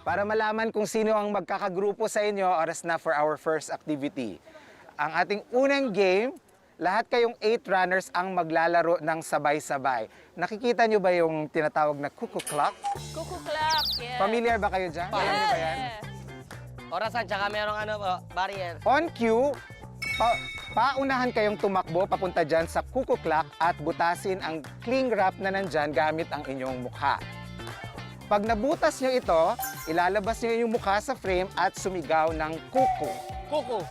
Para malaman kung sino ang magkakagrupo sa inyo, oras na for our first activity. Ang ating unang game, lahat kayong 8 runners ang maglalaro ng sabay-sabay. Nakikita nyo ba yung tinatawag na cuckoo clock? Cuckoo clock, yes. Familiar ba kayo dyan? Alam nyo ba yan? Yes. Orasan, tsaka merong barrier. On cue, paunahan kayong tumakbo papunta dyan sa cuckoo clock at butasin ang cling wrap na nandyan gamit ang inyong mukha. Pag nabutas nyo ito, ilalabas nyo yung mukha sa frame at sumigaw ng kuko. Kuko.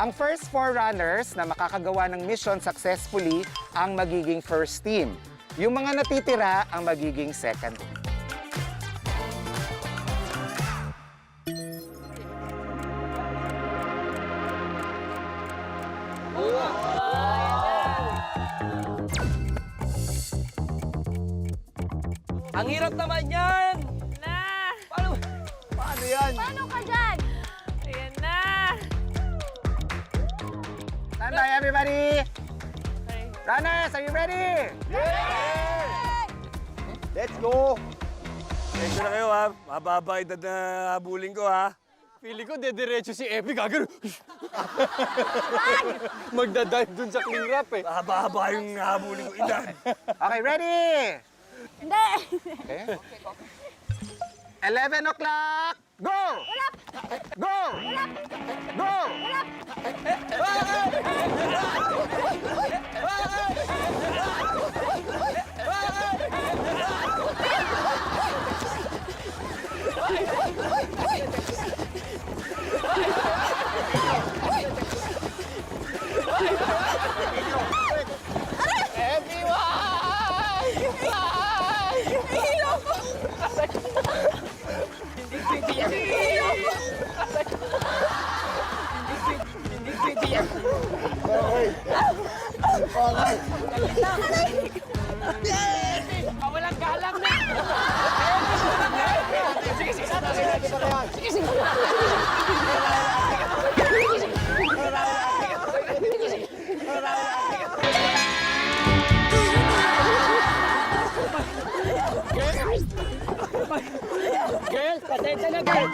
Ang first 4 runners na makakagawa ng mission successfully ang magiging first team. Yung mga natitira ang magiging second team. Ang hirap naman yan! Na! Paano yan? Paano ka dyan? Ayan na! Stand by everybody! Okay. Runners, are you ready? Let's go! Tensya na kayo ha. Mababa edad na habulin ko ha. Feeling ko dediretso si Epi, gagano. Magdadive dun sa cling wrap eh. Mahaba-haba yung habulin ko edad. Okay, ready? Hindi! Okay. 11 o'clock, go! Go! Go! Walang galang na! Girls, pasensya na, girls!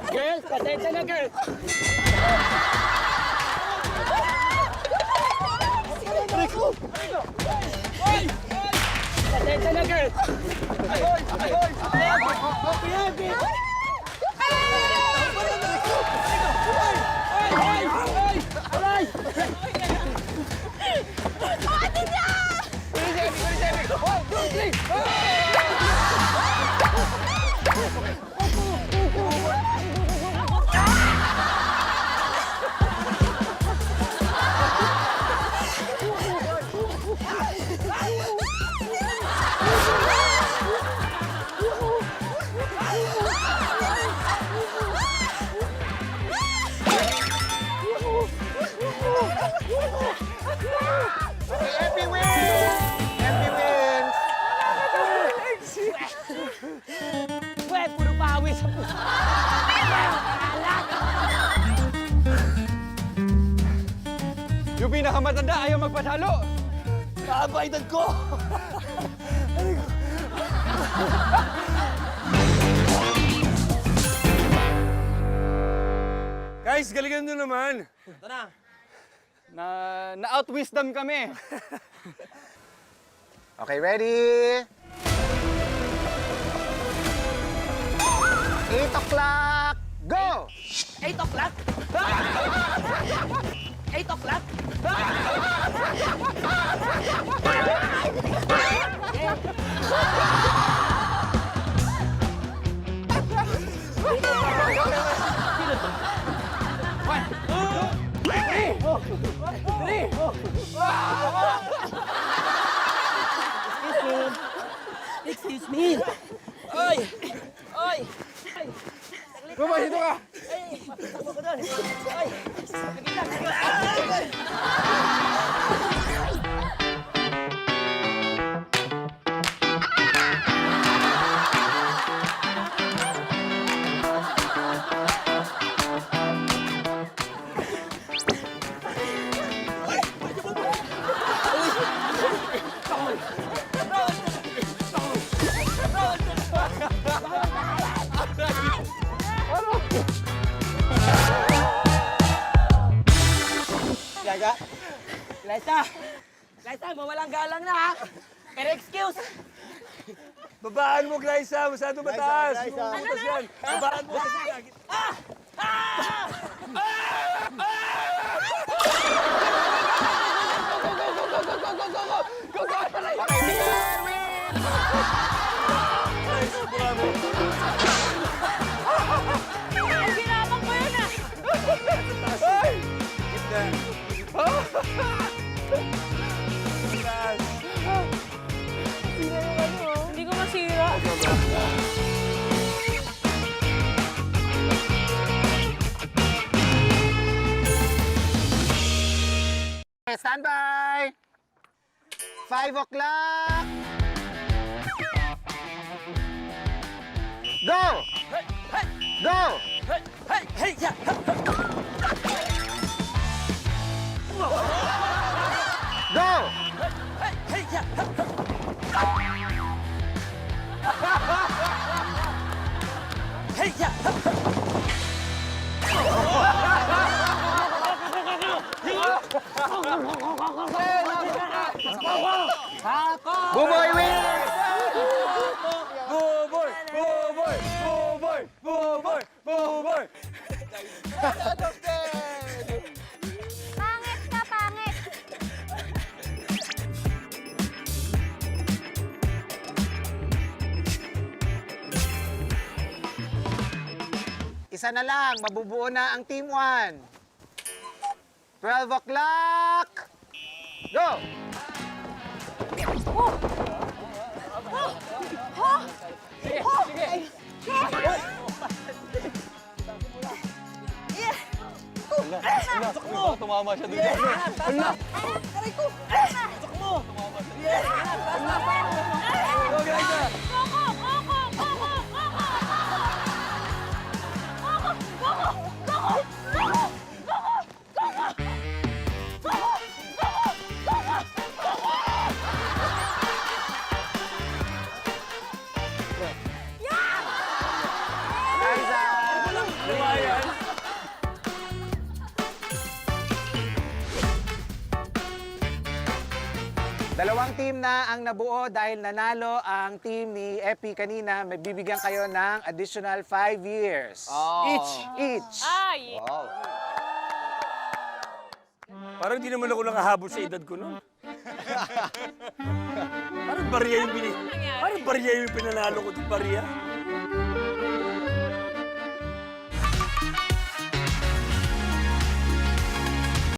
Girls, pasensya na, girls! Pasensya na, girls! Okay, Epi wins! Epi wins! Uwe, puro pawis. Yung pinakamatanda ayaw magpatalo. Mahaba edad ko. Guys, galingan nyo naman. Ito na. Na-out-wisdom kami. Okay, ready? 8 o'clock, go! 8 o'clock? 8 o'clock? Excuse me. Oy! Oy! Baba, dito ka! Liza! Liza, mawalang galang na ha! Pero excuse! Babaan mo, Glyza. Masyado mataas. Butas yan. Babaan mo. Glyza, bravo. Ay, ginabang ko yun ah. Gitna. Taas. Hindi ko masira. Stand by! 5 o'clock! Go! Go! Hey! Hey! Hey! Yeah! Go! Hey! Hey! Yeah! Hey! Yeah! Buboy wins! Buboy! Buboy! Buboy! Buboy! Buboy! Pangit ka, pangit. Isa na lang, mabubuo na ang Team 1. 12 o'clock! Go! Go, Glyza! Liza! Lumayan. Dalawang team na ang nabuo dahil nanalo ang team ni Epi kanina. May bibigyan kayo ng additional 5 years. Each. Ay. Parang di naman ako nakahabol sa edad ko, no? Parang bariya yung pinanalo ko, di bariya.